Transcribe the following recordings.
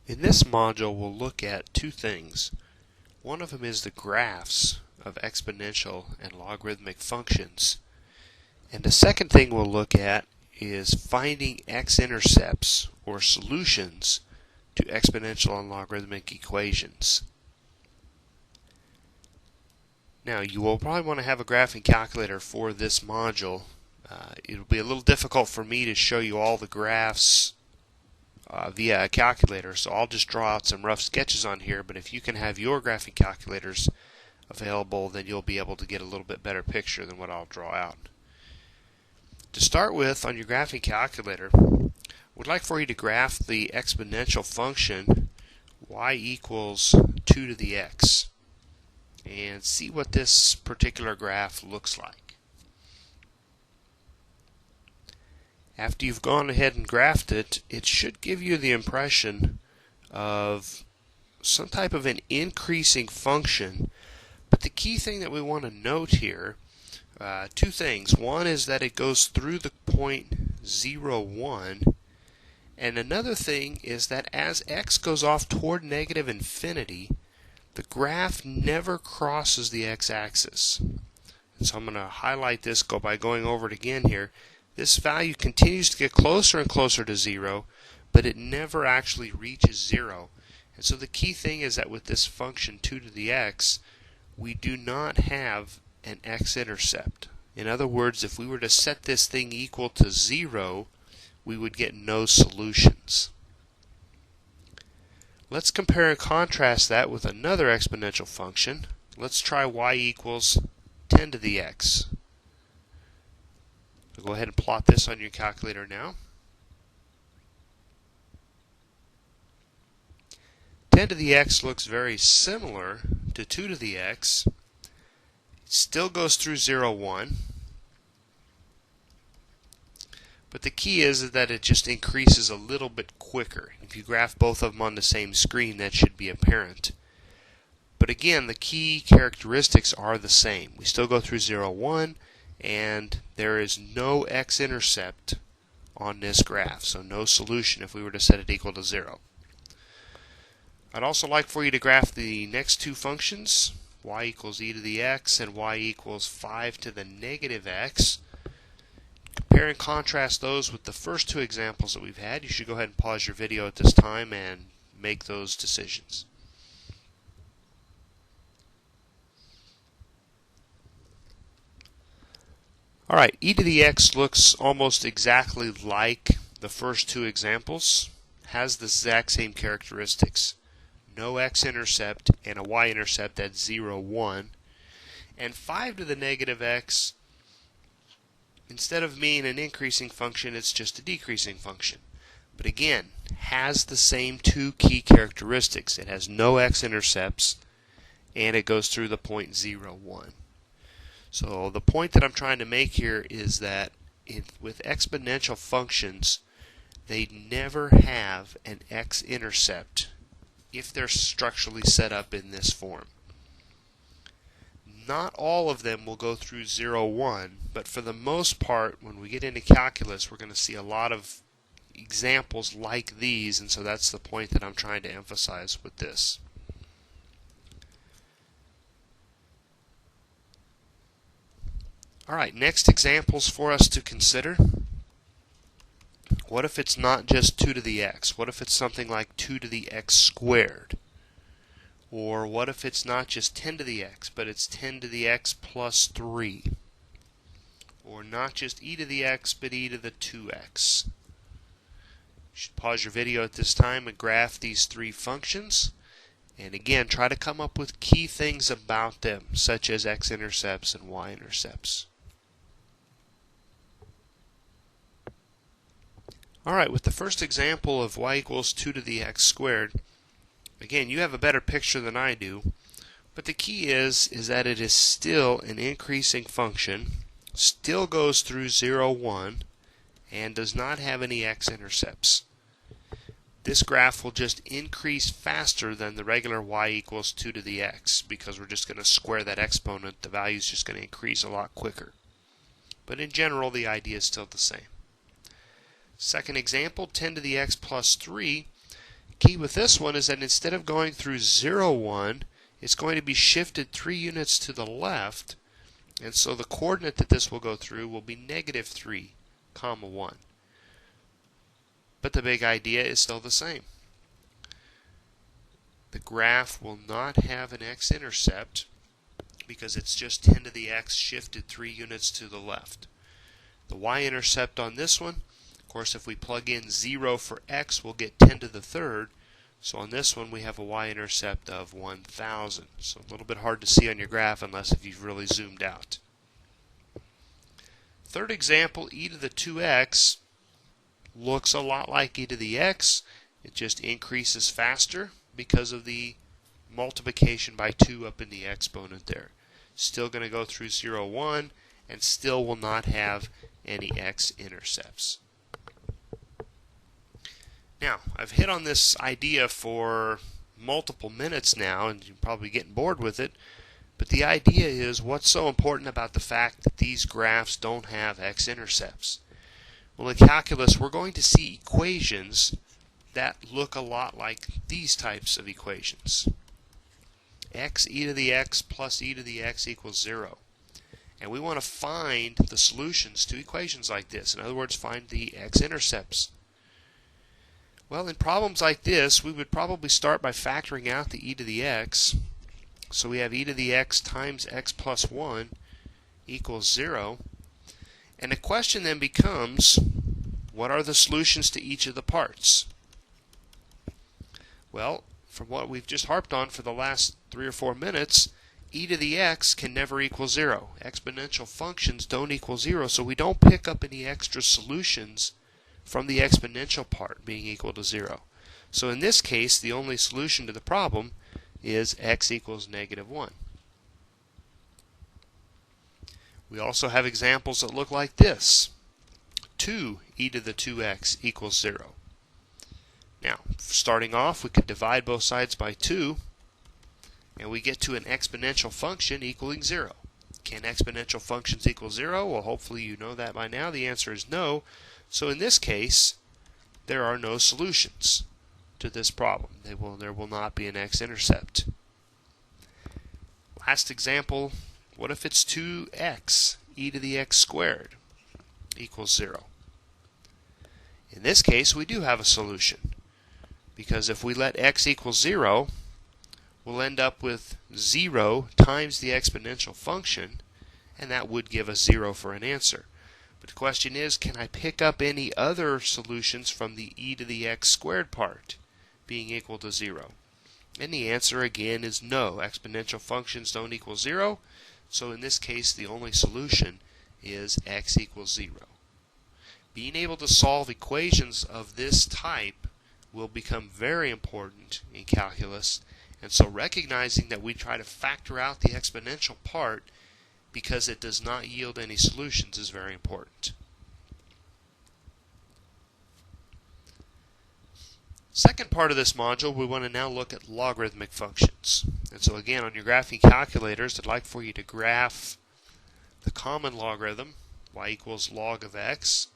In this module, we'll look at two things. One of them is the graphs of exponential and logarithmic functions. And the second thing we'll look at is finding x-intercepts or solutions to exponential and logarithmic equations. Now, you will probably want to have a graphing calculator for this module. It'll be a little difficult for me to show you all the graphs via a calculator, so I'll just draw out some rough sketches on here, but if you can have your graphing calculators available, then you'll be able to get a little bit better picture than what I'll draw out. To start with, on your graphing calculator, we'd like for you to graph the exponential function y equals 2 to the x and see what this particular graph looks like. After you've gone ahead and graphed it, it should give you the impression of some type of an increasing function. But the key thing that we want to note here, two things. One is that it goes through the point 0, 1. And another thing is that as x goes off toward negative infinity, the graph never crosses the x-axis. And so I'm going to highlight this by going over it again here. This value continues to get closer and closer to 0, but it never actually reaches 0. And so the key thing is that with this function 2 to the x, we do not have an x-intercept. In other words, if we were to set this thing equal to 0, we would get no solutions. Let's compare and contrast that with another exponential function. Let's try y equals 10 to the x. So go ahead and plot this on your calculator now. 10 to the x looks very similar to 2 to the x. It still goes through 0, 1. But the key is that it just increases a little bit quicker. If you graph both of them on the same screen, that should be apparent. But again, the key characteristics are the same. We still go through 0, 1, and there is no x-intercept on this graph, so no solution if we were to set it equal to 0. I'd also like for you to graph the next two functions, y equals e to the x and y equals 5 to the negative x. Compare and contrast those with the first two examples that we've had. You should go ahead and pause your video at this time and make those decisions. Alright, e to the x looks almost exactly like the first two examples. Has the exact same characteristics. No x-intercept and a y-intercept at 0, 1. And 5 to the negative x, instead of being an increasing function, it's just a decreasing function. But again, has the same two key characteristics. It has no x-intercepts, and it goes through the point 0, 1. So the point that I'm trying to make here is that with exponential functions, they never have an x-intercept if they're structurally set up in this form. Not all of them will go through 0, 1, but for the most part, when we get into calculus, we're going to see a lot of examples like these, and so that's the point that I'm trying to emphasize with this. Alright, next examples for us to consider. What if it's not just 2 to the x? What if it's something like 2 to the x squared? Or what if it's not just 10 to the x, but it's 10 to the x plus 3? Or not just e to the x, but e to the 2x. You should pause your video at this time and graph these three functions. And again, try to come up with key things about them, such as x-intercepts and y-intercepts. Alright, with the first example of y equals 2 to the x squared, again, you have a better picture than I do, but the key is that it is still an increasing function, still goes through 0, 1, and does not have any x-intercepts. This graph will just increase faster than the regular y equals 2 to the x, because we're just going to square that exponent. The value is just going to increase a lot quicker. But in general, the idea is still the same. Second example, 10 to the x plus 3. Key with this one is that instead of going through 0, 1, it's going to be shifted 3 units to the left, and so the coordinate that this will go through will be negative 3, comma 1. But the big idea is still the same. The graph will not have an x-intercept because it's just 10 to the x shifted 3 units to the left. The y-intercept on this one, of course, if we plug in 0 for x, we'll get 10 to the third. So on this one, we have a y-intercept of 1,000. So a little bit hard to see on your graph unless if you've really zoomed out. Third example, e to the 2x looks a lot like e to the x. It just increases faster because of the multiplication by 2 up in the exponent there. Still going to go through 0, 1, and still will not have any x-intercepts. Now, I've hit on this idea for multiple minutes now, and you're probably getting bored with it, but the idea is what's so important about the fact that these graphs don't have x-intercepts? Well, in calculus, we're going to see equations that look a lot like these types of equations. X e to the x plus e to the x equals 0. And we want to find the solutions to equations like this. In other words, find the x-intercepts. Well, in problems like this, we would probably start by factoring out the e to the x. So we have e to the x times x plus 1 equals 0. And the question then becomes, what are the solutions to each of the parts? Well, from what we've just harped on for the last 3 or 4 minutes, e to the x can never equal 0. Exponential functions don't equal 0, so we don't pick up any extra solutions from the exponential part being equal to 0. So in this case, the only solution to the problem is x equals negative 1. We also have examples that look like this. 2 e to the 2x equals 0. Now, starting off, we could divide both sides by 2, and we get to an exponential function equaling 0. Can exponential functions equal 0? Well, hopefully you know that by now. The answer is no. So in this case, there are no solutions to this problem. There will not be an x-intercept. Last example, what if it's 2x e to the x squared equals 0? In this case, we do have a solution, because if we let x equal 0, we'll end up with 0 times the exponential function, and that would give us 0 for an answer. But the question is, can I pick up any other solutions from the e to the x squared part being equal to 0? And the answer again is no. Exponential functions don't equal 0, so in this case the only solution is x equals 0. Being able to solve equations of this type will become very important in calculus, and so recognizing that we try to factor out the exponential part because it does not yield any solutions is very important. Second part of this module, we want to now look at logarithmic functions. And so again, on your graphing calculators, I'd like for you to graph the common logarithm, y equals log of x,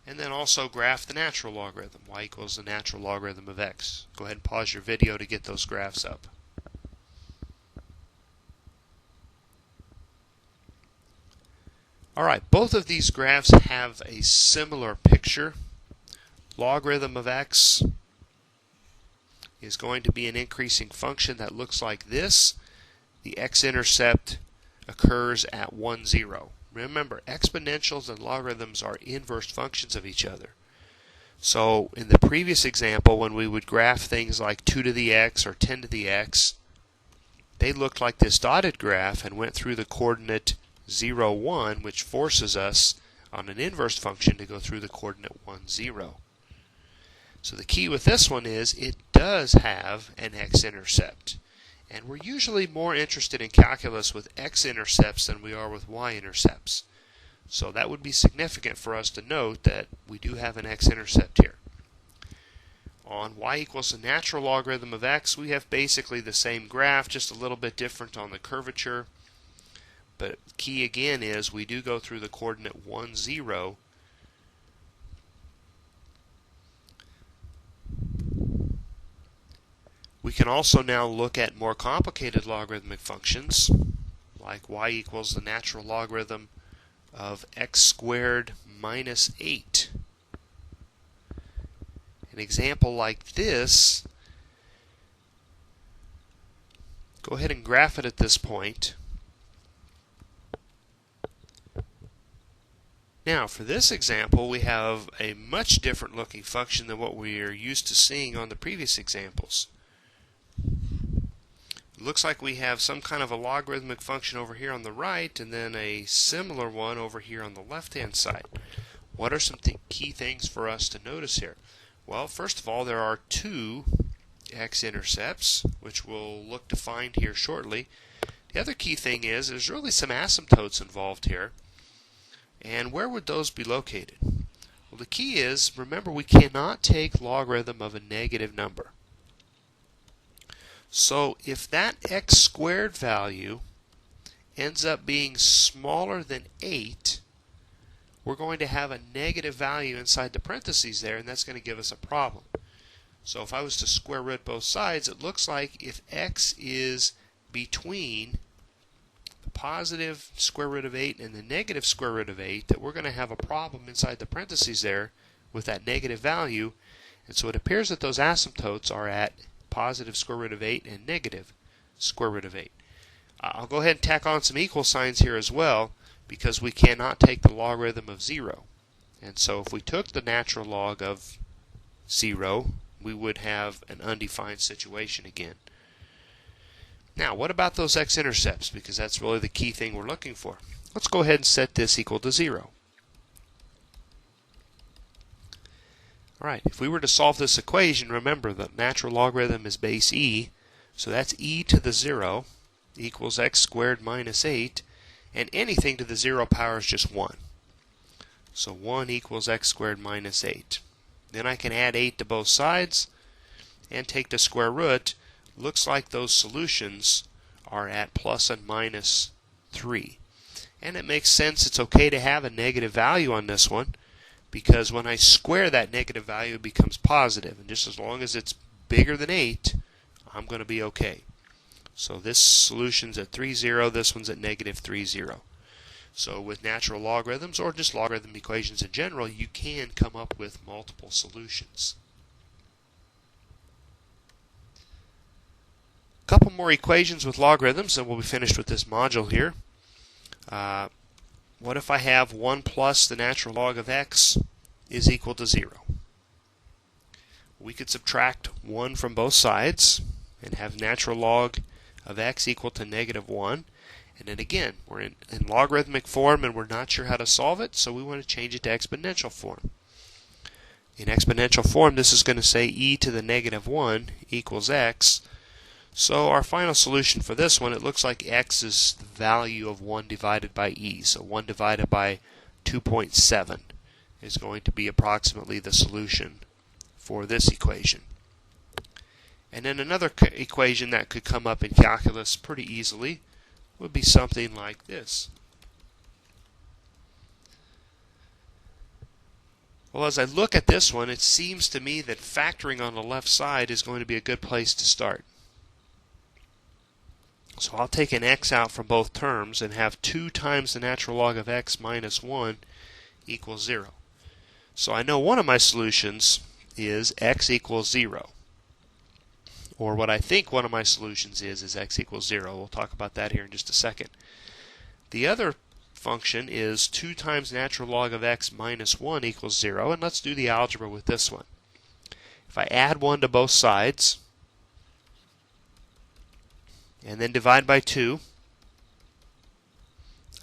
and then also graph the natural logarithm, y equals the natural logarithm of x. Go ahead and pause your video to get those graphs up. Alright, both of these graphs have a similar picture. Logarithm of x is going to be an increasing function that looks like this. The x-intercept occurs at 1, 0. Remember, exponentials and logarithms are inverse functions of each other. So in the previous example, when we would graph things like 2 to the x or 10 to the x, they looked like this dotted graph and went through the coordinate 0, 1, which forces us on an inverse function to go through the coordinate 1, 0. So the key with this one is it does have an x-intercept. And we're usually more interested in calculus with x-intercepts than we are with y-intercepts. So that would be significant for us to note that we do have an x-intercept here. On y equals the natural logarithm of x, we have basically the same graph, just a little bit different on the curvature. But key again is we do go through the coordinate 1, 0. We can also now look at more complicated logarithmic functions, like y equals the natural logarithm of x squared minus 8. An example like this, go ahead and graph it at this point. Now, for this example, we have a much different looking function than what we are used to seeing on the previous examples. It looks like we have some kind of a logarithmic function over here on the right, and then a similar one over here on the left-hand side. What are some key things for us to notice here? Well, first of all, there are two x-intercepts, which we'll look to find here shortly. The other key thing is there's really some asymptotes involved here. And where would those be located? Well, the key is, remember, we cannot take logarithm of a negative number. So if that x squared value ends up being smaller than 8, we're going to have a negative value inside the parentheses there, and that's going to give us a problem. So if I was to square root both sides, it looks like if x is between the positive square root of 8 and the negative square root of 8, that we're going to have a problem inside the parentheses there with that negative value. And so it appears that those asymptotes are at positive square root of 8 and negative square root of 8. I'll go ahead and tack on some equal signs here as well, because we cannot take the logarithm of 0. And so if we took the natural log of 0, we would have an undefined situation again. Now, what about those x-intercepts? Because that's really the key thing we're looking for. Let's go ahead and set this equal to 0. Alright, if we were to solve this equation, remember the natural logarithm is base e, so that's e to the 0 equals x squared minus 8, and anything to the 0 power is just 1. So 1 equals x squared minus 8. Then I can add 8 to both sides and take the square root. Looks like those solutions are at plus and minus 3. And it makes sense, it's okay to have a negative value on this one, because when I square that negative value it becomes positive, and just as long as it's bigger than 8, I'm going to be okay. So this solution's at 3, 0, this one's at negative 3, 0. So with natural logarithms, or just logarithm equations in general, you can come up with multiple solutions. A couple more equations with logarithms and we'll be finished with this module here. What if I have 1 plus the natural log of x is equal to 0? We could subtract 1 from both sides and have natural log of x equal to negative 1. And then again, we're in logarithmic form and we're not sure how to solve it, so we want to change it to exponential form. In exponential form, this is going to say e to the negative 1 equals x. So our final solution for this one, it looks like x is the value of 1 divided by e. So 1 divided by 2.7 is going to be approximately the solution for this equation. And then another equation that could come up in calculus pretty easily would be something like this. Well, as I look at this one, it seems to me that factoring on the left side is going to be a good place to start. So I'll take an x out from both terms and have 2 times the natural log of x minus 1 equals 0. So I know one of my solutions is x equals 0. Or what I think one of my solutions is x equals 0. We'll talk about that here in just a second. The other function is 2 times natural log of x minus 1 equals 0. And let's do the algebra with this one. If I add 1 to both sides, and then divide by 2,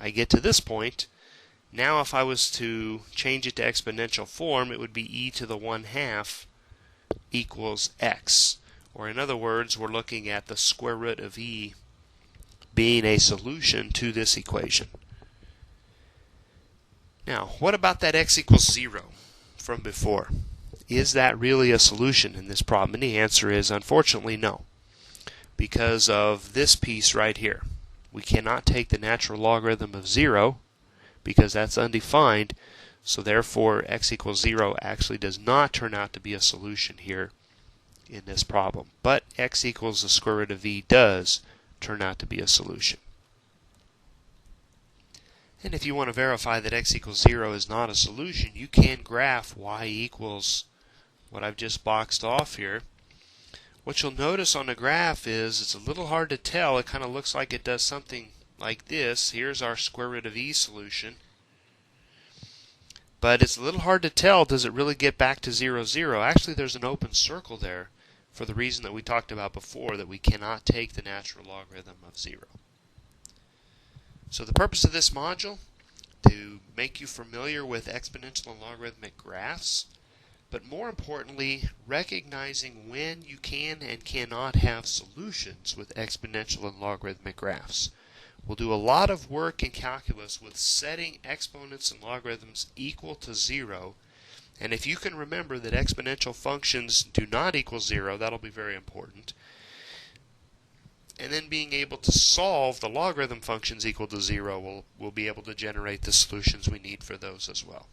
I get to this point. Now if I was to change it to exponential form, it would be e to the 1/2 equals x. Or in other words, we're looking at the square root of e being a solution to this equation. Now, what about that x equals 0 from before? Is that really a solution in this problem? And the answer is, unfortunately, no. Because of this piece right here. We cannot take the natural logarithm of 0 because that's undefined, so therefore x equals 0 actually does not turn out to be a solution here in this problem. But x equals the square root of e does turn out to be a solution. And if you want to verify that x equals 0 is not a solution, you can graph y equals what I've just boxed off here. What you'll notice on the graph is it's a little hard to tell. It kind of looks like it does something like this. Here's our square root of e solution. But it's a little hard to tell, does it really get back to 0, 0? Actually, there's an open circle there for the reason that we talked about before, that we cannot take the natural logarithm of 0. So the purpose of this module, to make you familiar with exponential and logarithmic graphs, but more importantly, recognizing when you can and cannot have solutions with exponential and logarithmic graphs. We'll do a lot of work in calculus with setting exponents and logarithms equal to 0. And if you can remember that exponential functions do not equal 0, that'll be very important. And then being able to solve the logarithm functions equal to 0, we'll be able to generate the solutions we need for those as well.